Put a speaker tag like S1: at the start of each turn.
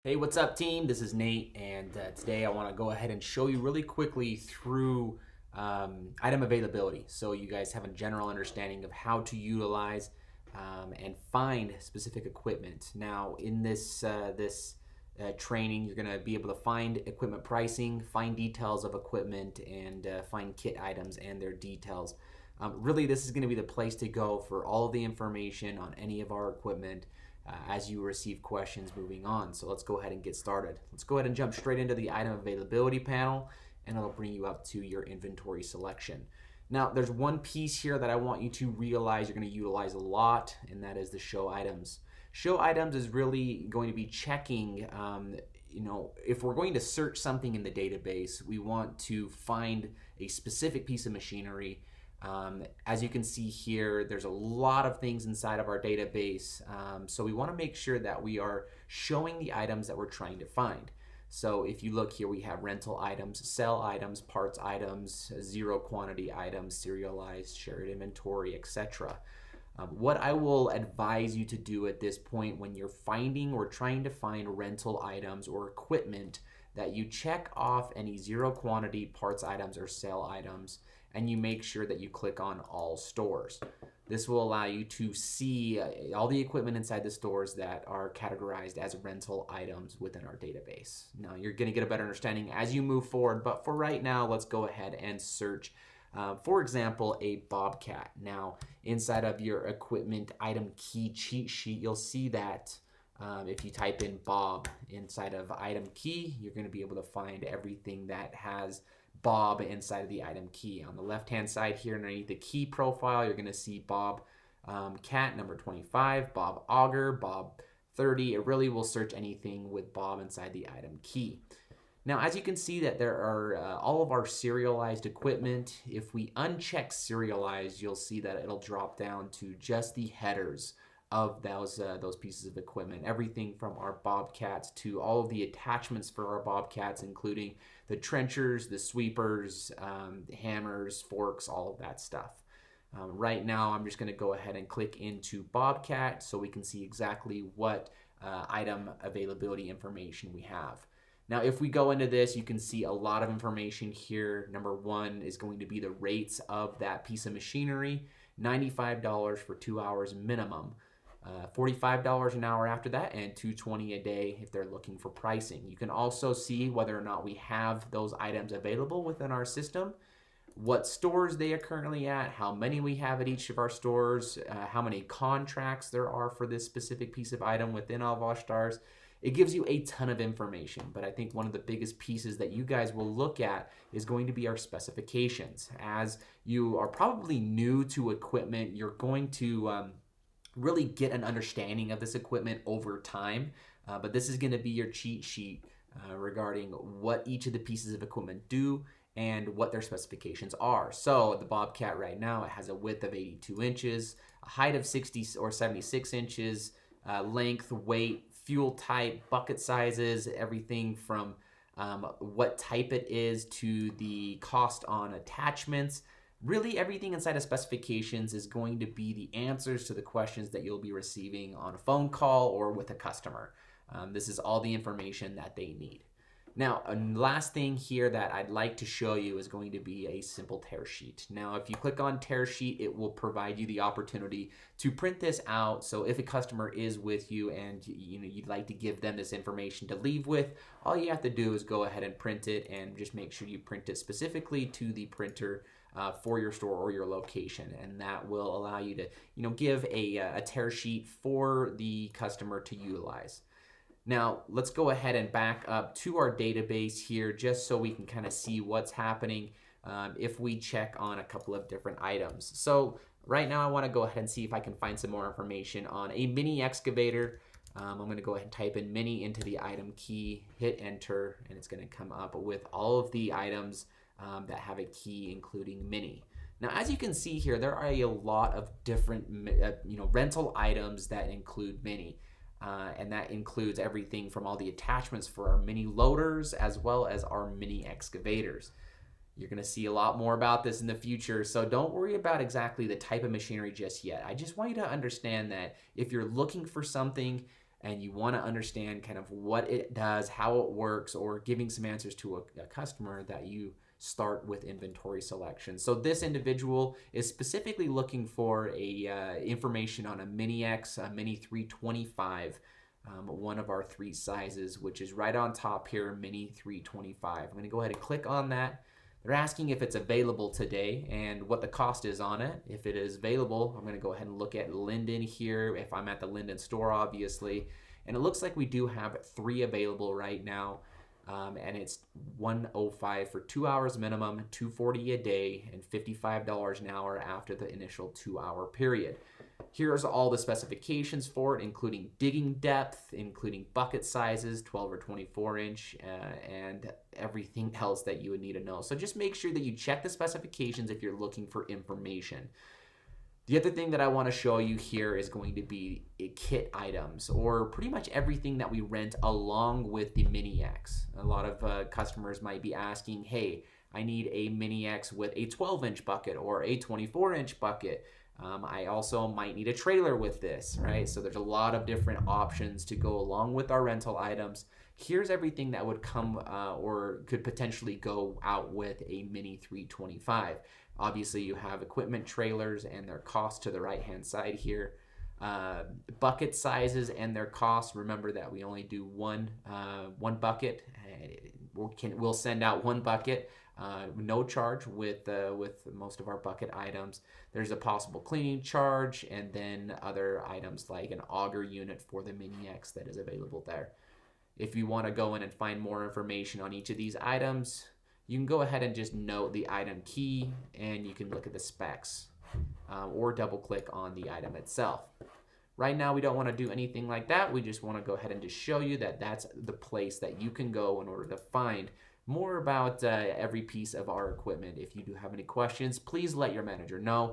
S1: Hey, what's up, team? This is Nate, and today I want to go ahead and show you really quickly through item availability so you guys have a general understanding of how to utilize and find specific equipment. Now, in this training, you're going to be able to find equipment pricing, find details of equipment, and find kit items and their details. Really, this is going to be the place to go for all of the information on any of our equipment as you receive questions moving on. So let's go ahead and get started. Let's go ahead and jump straight into the item availability panel, and it'll bring you up to your inventory selection. Now, there's one piece here that I want you to realize you're going to utilize a lot, and that is the show items. Show items is really going to be checking, if we're going to search something in the database, we want to find a specific piece of machinery. As you can see here, there's a lot of things inside of our database. So we want to make sure that we are showing the items that we're trying to find. So if you look here, we have rental items, sell items, parts items, zero quantity items, serialized, shared inventory, etc. What I will advise you to do at this point when you're finding or trying to find rental items or equipment, that you check off any zero quantity parts items or sell items, and you make sure that you click on all stores. This will allow you to see all the equipment inside the stores that are categorized as rental items within our database. Now, you're going to get a better understanding as you move forward, but for right now, let's go ahead and search, for example, a Bobcat. Now, inside of your equipment item key cheat sheet, you'll see that if you type in Bob inside of item key, you're going to be able to find everything that has Bob inside of the item key. On the left hand side here underneath the key profile, you're going to see Bob Cat number 25, Bob Auger, Bob 30. It really will search anything with Bob inside the item key. Now, as you can see that there are all of our serialized equipment. If we uncheck serialized, you'll see that it'll drop down to just the headers of those pieces of equipment. Everything from our Bobcats to all of the attachments for our Bobcats, including the trenchers, the sweepers, hammers, forks, all of that stuff. Right now, I'm just going to go ahead and click into Bobcat so we can see exactly what item availability information we have. Now, if we go into this, you can see a lot of information here. Number one is going to be the rates of that piece of machinery. $95 for 2 hours minimum. $45 an hour after that, and $220 a day if they're looking for pricing. You can also see whether or not we have those items available within our system, what stores they are currently at, how many we have at each of our stores, how many contracts there are for this specific piece of item within all of our stores. It gives you a ton of information, but I think one of the biggest pieces that you guys will look at is going to be our specifications. As you are probably new to equipment, you're going to really get an understanding of this equipment over time, but this is going to be your cheat sheet regarding what each of the pieces of equipment do and what their specifications are. So the Bobcat right now, it has a width of 82 inches, a height of 60 or 76 inches, length, weight, fuel type, bucket sizes, everything from what type it is to the cost on attachments. Really, everything inside of specifications is going to be the answers to the questions that you'll be receiving on a phone call or with a customer. This is all the information that they need. Now, a last thing here that I'd like to show you is going to be a simple tear sheet. Now, if you click on tear sheet, it will provide you the opportunity to print this out. So if a customer is with you and you'd like to give them this information to leave with, all you have to do is go ahead and print it, and just make sure you print it specifically to the printer for your store or your location, and that will allow you to give a tear sheet for the customer to utilize. Now, let's go ahead and back up to our database here just so we can kind of see what's happening if we check on a couple of different items. So right now I want to go ahead and see if I can find some more information on a mini excavator. I'm going to go ahead and type in mini into the item key, hit enter, and it's going to come up with all of the items that have a key including mini. Now, as you can see here, there are a lot of different rental items that include mini. And that includes everything from all the attachments for our mini loaders as well as our mini excavators. You're going to see a lot more about this in the future, so don't worry about exactly the type of machinery just yet. I just want you to understand that if you're looking for something, and you want to understand kind of what it does, how it works, or giving some answers to a customer, that you start with inventory selection. So this individual is specifically looking for information on a Mini X, a Mini 325, one of our 3 sizes, which is right on top here, Mini 325. I'm going to go ahead and click on that. They're asking if it's available today and what the cost is on it. If it is available, I'm going to go ahead and look at Linden here, if I'm at the Linden store, obviously. And it looks like we do have 3 available right now. And it's $105 for 2 hours minimum, $240 a day, and $55 an hour after the initial 2-hour period. Here's all the specifications for it, including digging depth, including bucket sizes, 12 or 24 inch, and everything else that you would need to know. So just make sure that you check the specifications if you're looking for information. The other thing that I want to show you here is going to be kit items, or pretty much everything that we rent along with the Mini X. A lot of customers might be asking, hey, I need a Mini X with a 12-inch bucket or a 24-inch bucket. I also might need a trailer with this, right? So there's a lot of different options to go along with our rental items. Here's everything that would come or could potentially go out with a Mini 325. Obviously, you have equipment trailers and their cost to the right-hand side here. Bucket sizes and their costs. Remember that we only do one bucket. We'll send out 1 bucket, no charge with most of our bucket items. There's a possible cleaning charge, and then other items like an auger unit for the Mini X that is available there. If you want to go in and find more information on each of these items, you can go ahead and just note the item key, and you can look at the specs or double click on the item itself. Right now, we don't want to do anything like that. We just want to go ahead and just show you that that's the place that you can go in order to find more about every piece of our equipment. If you do have any questions, please let your manager know.